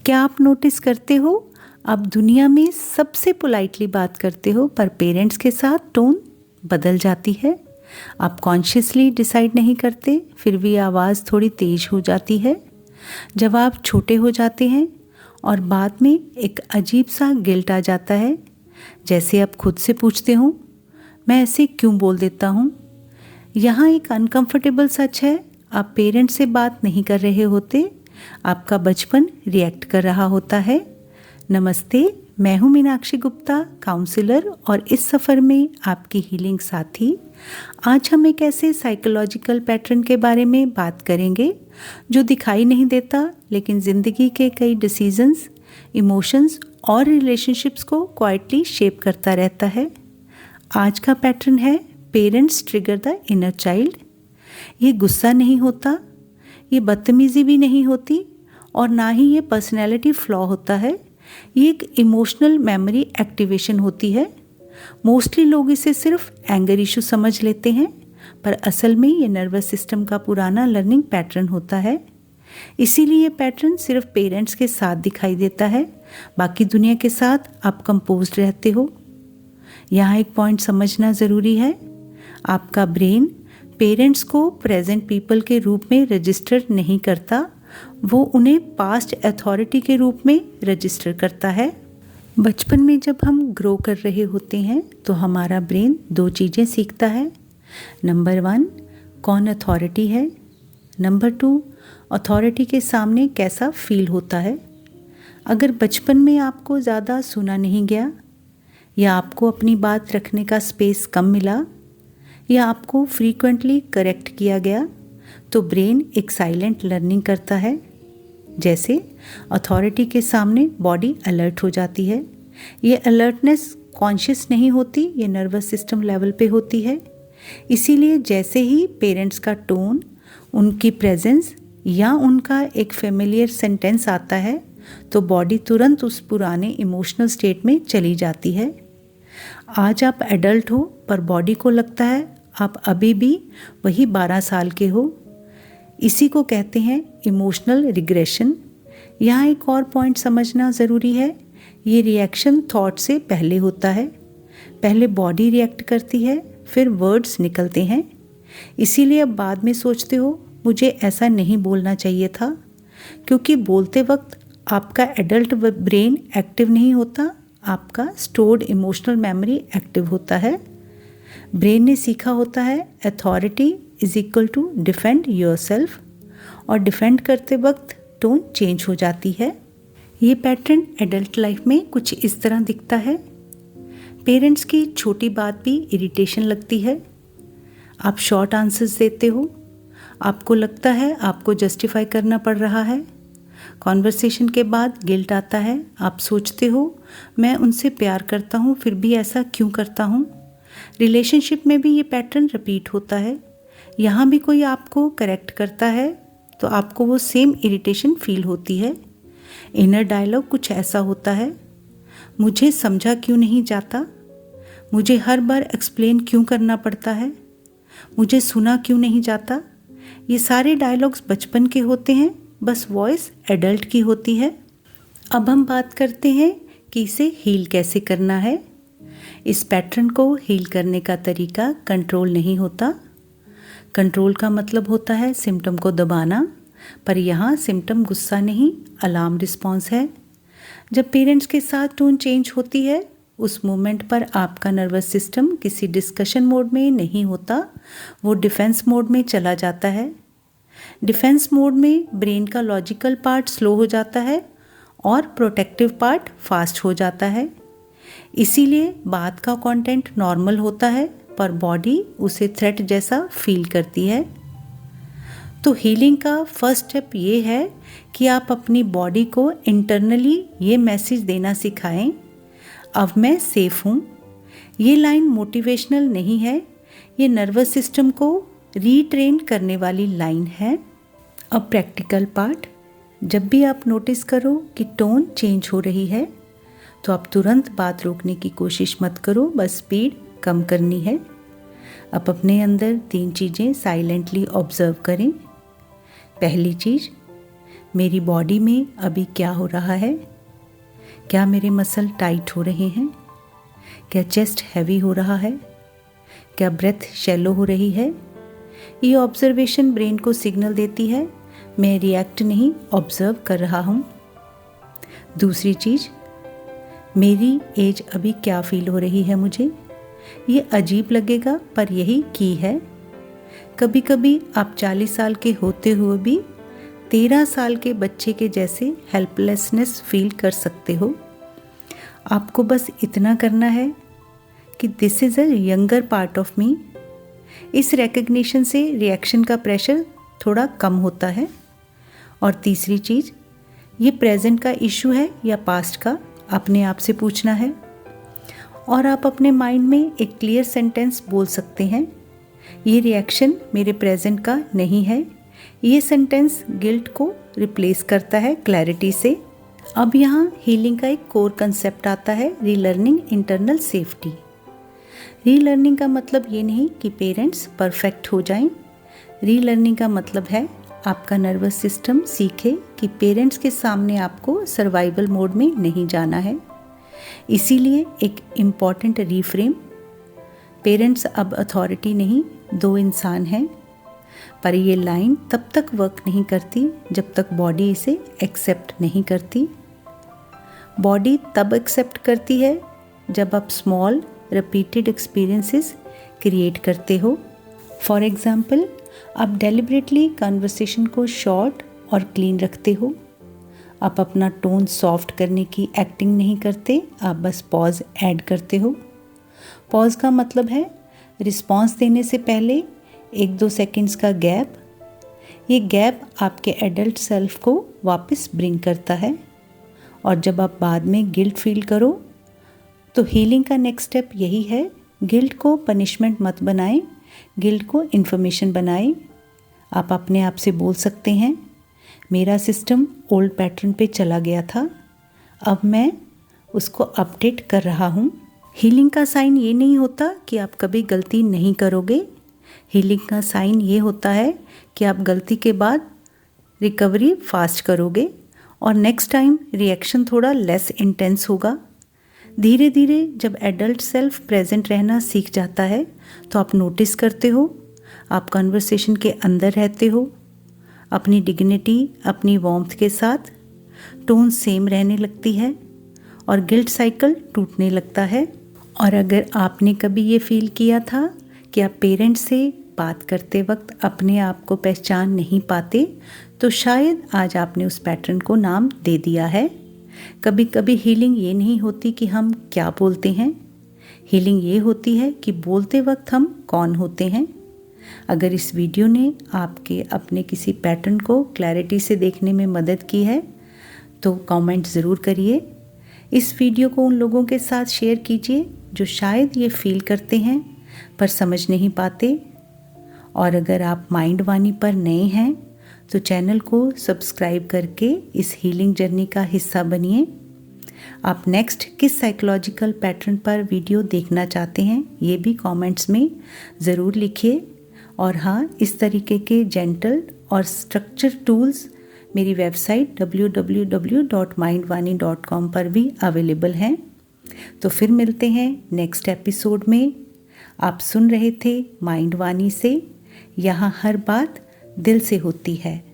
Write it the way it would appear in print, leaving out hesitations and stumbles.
क्या आप नोटिस करते हो, आप दुनिया में सबसे पोलाइटली बात करते हो पर पेरेंट्स के साथ टोन बदल जाती है। आप कॉन्शियसली डिसाइड नहीं करते, फिर भी आवाज़ थोड़ी तेज हो जाती है। जब आप छोटे हो जाते हैं और बाद में एक अजीब सा गिल्ट आ जाता है, जैसे आप खुद से पूछते हो, मैं ऐसे क्यों बोल देता हूँ। यहाँ एक अनकंफर्टेबल सच है, आप पेरेंट्स से बात नहीं कर रहे होते, आपका बचपन रिएक्ट कर रहा होता है। नमस्ते, मैं हूँ मीनाक्षी गुप्ता, काउंसलर और इस सफ़र में आपकी हीलिंग साथी। आज हम एक ऐसे साइकोलॉजिकल पैटर्न के बारे में बात करेंगे जो दिखाई नहीं देता, लेकिन ज़िंदगी के कई डिसीजंस, इमोशंस और रिलेशनशिप्स को क्वाइटली शेप करता रहता है। आज का पैटर्न है parents trigger the inner child. ये गुस्सा नहीं होता, ये बदतमीज़ी भी नहीं होती और ना ही ये पर्सनैलिटी फ्लॉ होता है। ये एक इमोशनल मेमोरी एक्टिवेशन होती है। मोस्टली लोग इसे सिर्फ एंगर इशू समझ लेते हैं, पर असल में ये नर्वस सिस्टम का पुराना लर्निंग पैटर्न होता है। इसीलिए ये पैटर्न सिर्फ पेरेंट्स के साथ दिखाई देता है, बाकी दुनिया के साथ आप कंपोज्ड रहते हो। यहाँ एक पॉइंट समझना ज़रूरी है, आपका ब्रेन पेरेंट्स को प्रेजेंट पीपल के रूप में रजिस्टर नहीं करता, वो उन्हें पास्ट अथॉरिटी के रूप में रजिस्टर करता है। बचपन में जब हम ग्रो कर रहे होते हैं तो हमारा ब्रेन दो चीज़ें सीखता है। नंबर 1, कौन अथॉरिटी है। नंबर 2, अथॉरिटी के सामने कैसा फील होता है। अगर बचपन में आपको ज़्यादा सुना नहीं गया, या आपको अपनी बात रखने का स्पेस कम मिला, या आपको फ्रीक्वेंटली करेक्ट किया गया, तो ब्रेन एक साइलेंट लर्निंग करता है। जैसे अथॉरिटी के सामने बॉडी अलर्ट हो जाती है। ये अलर्टनेस कॉन्शियस नहीं होती, ये नर्वस सिस्टम लेवल पे होती है। इसीलिए जैसे ही पेरेंट्स का टोन, उनकी प्रेजेंस या उनका एक फेमिलियर सेंटेंस आता है, तो बॉडी तुरंत उस पुराने इमोशनल स्टेट में चली जाती है। आज आप एडल्ट हो, पर बॉडी को लगता है आप अभी भी वही 12 साल के हो। इसी को कहते हैं इमोशनल रिग्रेशन। यहाँ एक और पॉइंट समझना ज़रूरी है, ये रिएक्शन थॉट से पहले होता है। पहले बॉडी रिएक्ट करती है, फिर वर्ड्स निकलते हैं। इसीलिए अब बाद में सोचते हो, मुझे ऐसा नहीं बोलना चाहिए था, क्योंकि बोलते वक्त आपका एडल्ट ब्रेन एक्टिव नहीं होता, आपका स्टोर्ड इमोशनल मेमोरी एक्टिव होता है। ब्रेन ने सीखा होता है authority is equal to defend yourself, और डिफेंड करते वक्त टोन चेंज हो जाती है। ये पैटर्न एडल्ट लाइफ में कुछ इस तरह दिखता है। पेरेंट्स की छोटी बात भी इरिटेशन लगती है। आप शॉर्ट आंसर्स देते हो, आपको लगता है आपको जस्टिफाई करना पड़ रहा है। कॉन्वर्सेशन के बाद गिल्ट आता है, आप सोचते हो मैं उनसे प्यार करता हूँ, फिर भी ऐसा क्यों करता हूँ। रिलेशनशिप में भी ये पैटर्न रिपीट होता है। यहाँ भी कोई आपको करेक्ट करता है तो आपको वो सेम इरिटेशन फील होती है। इनर डायलॉग कुछ ऐसा होता है, मुझे समझा क्यों नहीं जाता, मुझे हर बार एक्सप्लेन क्यों करना पड़ता है, मुझे सुना क्यों नहीं जाता। ये सारे डायलॉग्स बचपन के होते हैं, बस वॉइस एडल्ट की होती है। अब हम बात करते हैं कि इसे हील कैसे करना है। इस पैटर्न को हील करने का तरीका कंट्रोल नहीं होता। कंट्रोल का मतलब होता है सिम्टम को दबाना, पर यहाँ सिम्टम गुस्सा नहीं, अलार्म रिस्पॉन्स है। जब पेरेंट्स के साथ टोन चेंज होती है, उस मोमेंट पर आपका नर्वस सिस्टम किसी डिस्कशन मोड में नहीं होता, वो डिफेंस मोड में चला जाता है। डिफेंस मोड में ब्रेन का लॉजिकल पार्ट स्लो हो जाता है और प्रोटेक्टिव पार्ट फास्ट हो जाता है। इसीलिए बात का कंटेंट नॉर्मल होता है, पर बॉडी उसे थ्रेट जैसा फील करती है। तो हीलिंग का फर्स्ट स्टेप ये है कि आप अपनी बॉडी को इंटरनली ये मैसेज देना सिखाएं, अब मैं सेफ हूँ। ये लाइन मोटिवेशनल नहीं है, ये नर्वस सिस्टम को रीट्रेन करने वाली लाइन है। अब प्रैक्टिकल पार्ट, जब भी आप नोटिस करो कि टोन चेंज हो रही है, तो आप तुरंत बात रोकने की कोशिश मत करो, बस स्पीड कम करनी है। अब अपने अंदर 3 चीज़ें साइलेंटली ऑब्जर्व करें। पहली चीज़, मेरी बॉडी में अभी क्या हो रहा है? क्या मेरे मसल टाइट हो रहे हैं? क्या चेस्ट हैवी हो रहा है? क्या ब्रेथ शैलो हो रही है? ये ऑब्जर्वेशन ब्रेन को सिग्नल देती है, मैं रिएक्ट नहीं ऑब्जर्व कर रहा हूँ। दूसरी चीज़, मेरी एज अभी क्या फील हो रही है मुझे? ये अजीब लगेगा पर यही की है। कभी कभी आप 40 साल के होते हुए भी 13 साल के बच्चे के जैसे हेल्पलेसनेस फील कर सकते हो। आपको बस इतना करना है कि this is a younger part of me. इस रिकग्निशन से रिएक्शन का प्रेशर थोड़ा कम होता है। और तीसरी चीज़, ये प्रेजेंट का इशू है या पास्ट का, अपने आप से पूछना है। और आप अपने माइंड में एक क्लियर सेंटेंस बोल सकते हैं, ये रिएक्शन मेरे प्रेजेंट का नहीं है। ये सेंटेंस गिल्ट को रिप्लेस करता है क्लैरिटी से। अब यहाँ हीलिंग का एक कोर कंसेप्ट आता है, रीलर्निंग इंटरनल सेफ्टी। रीलर्निंग का मतलब ये नहीं कि पेरेंट्स परफेक्ट हो जाएं। रीलर्निंग का मतलब है आपका नर्वस सिस्टम सीखे कि पेरेंट्स के सामने आपको सर्वाइवल मोड में नहीं जाना है। इसीलिए एक इम्पॉर्टेंट रीफ्रेम, पेरेंट्स अब अथॉरिटी नहीं, दो इंसान हैं। पर ये लाइन तब तक वर्क नहीं करती जब तक बॉडी इसे एक्सेप्ट नहीं करती। बॉडी तब एक्सेप्ट करती है जब आप स्मॉल रिपीटेड एक्सपीरियंसेस क्रिएट करते हो। फॉर एग्जाम्पल, आप डेलिबरेटली कन्वर्सेशन को शॉर्ट और क्लीन रखते हो। आप अपना टोन सॉफ्ट करने की एक्टिंग नहीं करते, आप बस पॉज ऐड करते हो। पॉज का मतलब है रिस्पॉन्स देने से पहले 1-2 सेकंड्स का गैप। ये गैप आपके एडल्ट सेल्फ को वापस ब्रिंग करता है। और जब आप बाद में गिल्ट फील करो तो हीलिंग का नेक्स्ट स्टेप यही है, गिल्ट को पनिशमेंट मत बनाएं, गिल्ट को इन्फॉर्मेशन बनाएं। आप अपने आप से बोल सकते हैं, मेरा सिस्टम ओल्ड पैटर्न पे चला गया था, अब मैं उसको अपडेट कर रहा हूँ। हीलिंग का साइन ये नहीं होता कि आप कभी गलती नहीं करोगे। हीलिंग का साइन ये होता है कि आप गलती के बाद रिकवरी फास्ट करोगे और नेक्स्ट टाइम रिएक्शन थोड़ा लेस इंटेंस होगा। धीरे धीरे जब एडल्ट सेल्फ प्रेजेंट रहना सीख जाता है तो आप नोटिस करते हो, आप कन्वर्सेशन के अंदर रहते हो, अपनी डिग्निटी, अपनी वार्मथ के साथ, टोन सेम रहने लगती है और गिल्ट साइकिल टूटने लगता है। और अगर आपने कभी ये फील किया था कि आप पेरेंट्स से बात करते वक्त अपने आप को पहचान नहीं पाते, तो शायद आज आपने उस पैटर्न को नाम दे दिया है। कभी कभी हीलिंग ये नहीं होती कि हम क्या बोलते हैं, हीलिंग ये होती है कि बोलते वक्त हम कौन होते हैं। अगर इस वीडियो ने आपके अपने किसी पैटर्न को क्लैरिटी से देखने में मदद की है तो कमेंट ज़रूर करिए। इस वीडियो को उन लोगों के साथ शेयर कीजिए जो शायद ये फील करते हैं पर समझ नहीं पाते। और अगर आप माइंड वाणी पर नए हैं तो चैनल को सब्सक्राइब करके इस हीलिंग जर्नी का हिस्सा बनिए। आप नेक्स्ट किस साइकोलॉजिकल पैटर्न पर वीडियो देखना चाहते हैं ये भी कमेंट्स में ज़रूर लिखिए। और हाँ, इस तरीके के जेंटल और स्ट्रक्चर टूल्स मेरी वेबसाइट www.mindvani.com पर भी अवेलेबल हैं। तो फिर मिलते हैं नेक्स्ट एपिसोड में। आप सुन रहे थे माइंड वाणी से। यहाँ हर बात दिल से होती है।